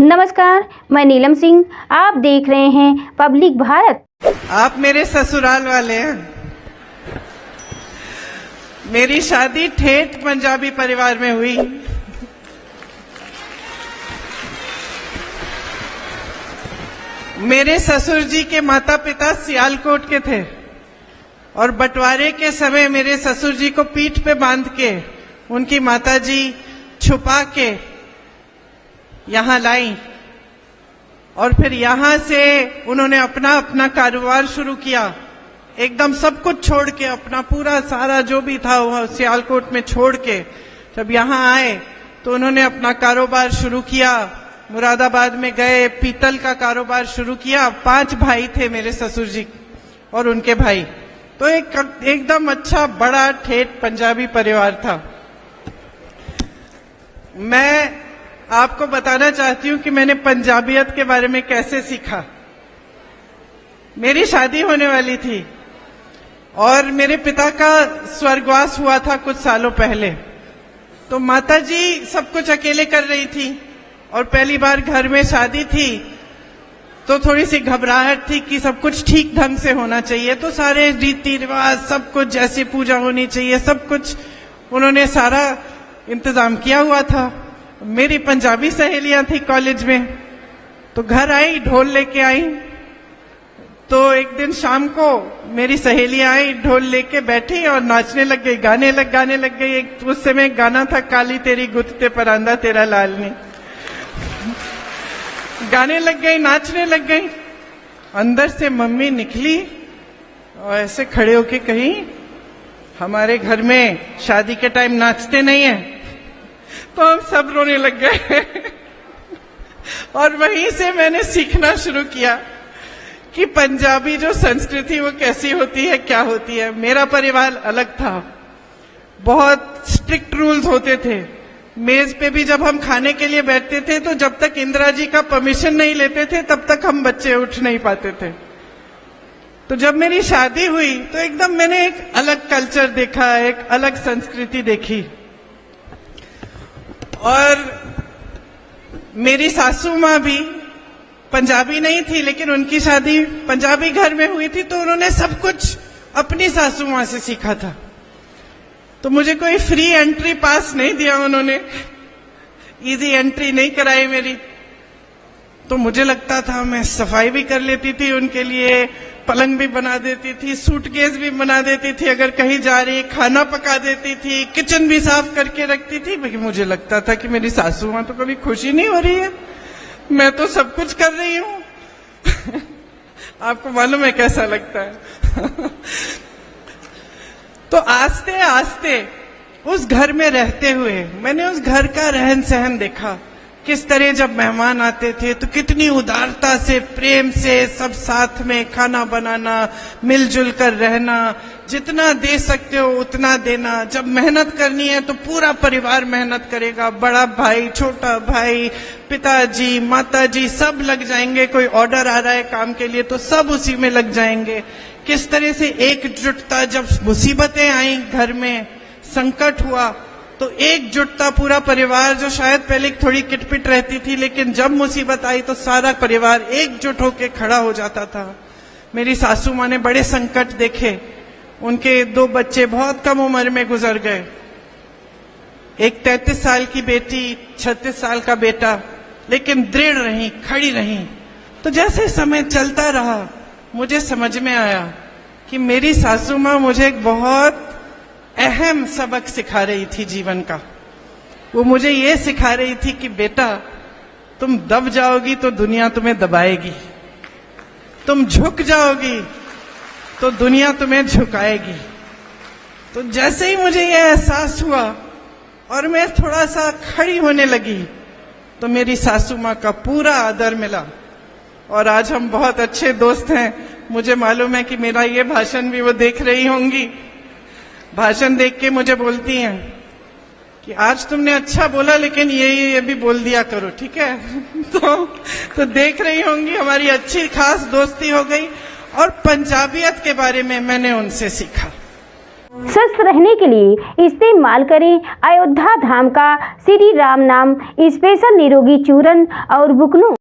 नमस्कार, मैं नीलम सिंह। आप देख रहे हैं पब्लिक भारत। आप मेरे ससुराल वाले हैं। मेरी शादी ठेठ पंजाबी परिवार में हुई। मेरे ससुर जी के माता पिता सियालकोट के थे और बंटवारे के समय मेरे ससुर जी को पीठ पे बांध के उनकी माता जी छुपा के यहां लाई और फिर यहां से उन्होंने अपना अपना कारोबार शुरू किया। एकदम सब कुछ छोड़ के, अपना पूरा सारा जो भी था वह सियालकोट में छोड़ के जब यहां आए तो उन्होंने अपना कारोबार शुरू किया। मुरादाबाद में गए, पीतल का कारोबार शुरू किया। 5 भाई थे मेरे ससुर जी और उनके भाई। तो एकदम अच्छा बड़ा ठेठ पंजाबी परिवार था। मैं आपको बताना चाहती हूं कि मैंने पंजाबियत के बारे में कैसे सीखा। मेरी शादी होने वाली थी और मेरे पिता का स्वर्गवास हुआ था कुछ सालों पहले। तो माता जी सब कुछ अकेले कर रही थी और पहली बार घर में शादी थी तो थोड़ी सी घबराहट थी कि सब कुछ ठीक ढंग से होना चाहिए। तो सारे रीति रिवाज, सब कुछ जैसी पूजा होनी चाहिए, सब कुछ उन्होंने सारा इंतजाम किया हुआ था। मेरी पंजाबी सहेलियां थी कॉलेज में, तो घर आई, ढोल लेके आई। तो एक दिन शाम को मेरी सहेलियां आई, ढोल लेके बैठी और नाचने लग गई, गाने लग गई। एक उस समय एक गाना था, काली तेरी गुत्त ते परांदा तेरा लाल नहीं। गाने लग गई, नाचने लग गई। अंदर से मम्मी निकली और ऐसे खड़े होके कही, हमारे घर में शादी के टाइम नाचते नहीं है। तो हम सब रोने लग गए और वहीं से मैंने सीखना शुरू किया कि पंजाबी जो संस्कृति वो कैसी होती है, क्या होती है। मेरा परिवार अलग था, बहुत स्ट्रिक्ट रूल्स होते थे। मेज पे भी जब हम खाने के लिए बैठते थे तो जब तक इंदिरा जी का परमिशन नहीं लेते थे तब तक हम बच्चे उठ नहीं पाते थे। तो जब मेरी शादी हुई तो एकदम मैंने एक अलग कल्चर देखा, एक अलग संस्कृति देखी। और मेरी सासू माँ भी पंजाबी नहीं थी, लेकिन उनकी शादी पंजाबी घर में हुई थी, तो उन्होंने सब कुछ अपनी सासू माँ से सीखा था। तो मुझे कोई फ्री एंट्री पास नहीं दिया उन्होंने, इजी एंट्री नहीं कराई मेरी। तो मुझे लगता था मैं सफाई भी कर लेती थी उनके लिए, पलंग भी बना देती थी, सूटकेस भी बना देती थी, अगर कहीं जा रही खाना पका देती थी, किचन भी साफ करके रखती थी। मुझे लगता था कि मेरी सासू माँ तो कभी खुशी नहीं हो रही है, मैं तो सब कुछ कर रही हूं। आपको मालूम है कैसा लगता है। तो आस्ते आस्ते उस घर में रहते हुए मैंने उस घर का रहन सहन देखा। किस तरह जब मेहमान आते थे तो कितनी उदारता से, प्रेम से सब साथ में खाना बनाना, मिलजुल कर रहना, जितना दे सकते हो उतना देना। जब मेहनत करनी है तो पूरा परिवार मेहनत करेगा, बड़ा भाई, छोटा भाई, पिताजी, माताजी सब लग जाएंगे। कोई ऑर्डर आ रहा है काम के लिए तो सब उसी में लग जाएंगे। किस तरह से एकजुटता, जब मुसीबतें आई घर में, संकट हुआ तो एकजुटता, पूरा परिवार जो शायद पहले थोड़ी किटपिट रहती थी, लेकिन जब मुसीबत आई तो सारा परिवार एकजुट होकर खड़ा हो जाता था। मेरी सासू माँ ने बड़े संकट देखे, उनके 2 बच्चे बहुत कम उम्र में गुजर गए। एक 33 साल की बेटी, 36 साल का बेटा, लेकिन दृढ़ रही, खड़ी रही। तो जैसे समय चलता रहा मुझे समझ में आया कि मेरी सासू माँ मुझे एक बहुत अहम सबक सिखा रही थी जीवन का। वो मुझे ये सिखा रही थी कि बेटा, तुम दब जाओगी तो दुनिया तुम्हें दबाएगी, तुम झुक जाओगी तो दुनिया तुम्हें झुकाएगी। तो जैसे ही मुझे ये एहसास हुआ और मैं थोड़ा सा खड़ी होने लगी तो मेरी सासू माँ का पूरा आदर मिला और आज हम बहुत अच्छे दोस्त हैं। मुझे मालूम है कि मेरा ये भाषण भी वो देख रही होंगी। भाषण देख के मुझे बोलती हैं कि आज तुमने अच्छा बोला, लेकिन ये भी बोल दिया करो, ठीक है। तो देख रही होंगी, हमारी अच्छी खास दोस्ती हो गई और पंजाबियत के बारे में मैंने उनसे सीखा। स्वस्थ रहने के लिए इस्तेमाल करें अयोध्या धाम का श्री राम नाम स्पेशल निरोगी चूर्ण और बुकनू।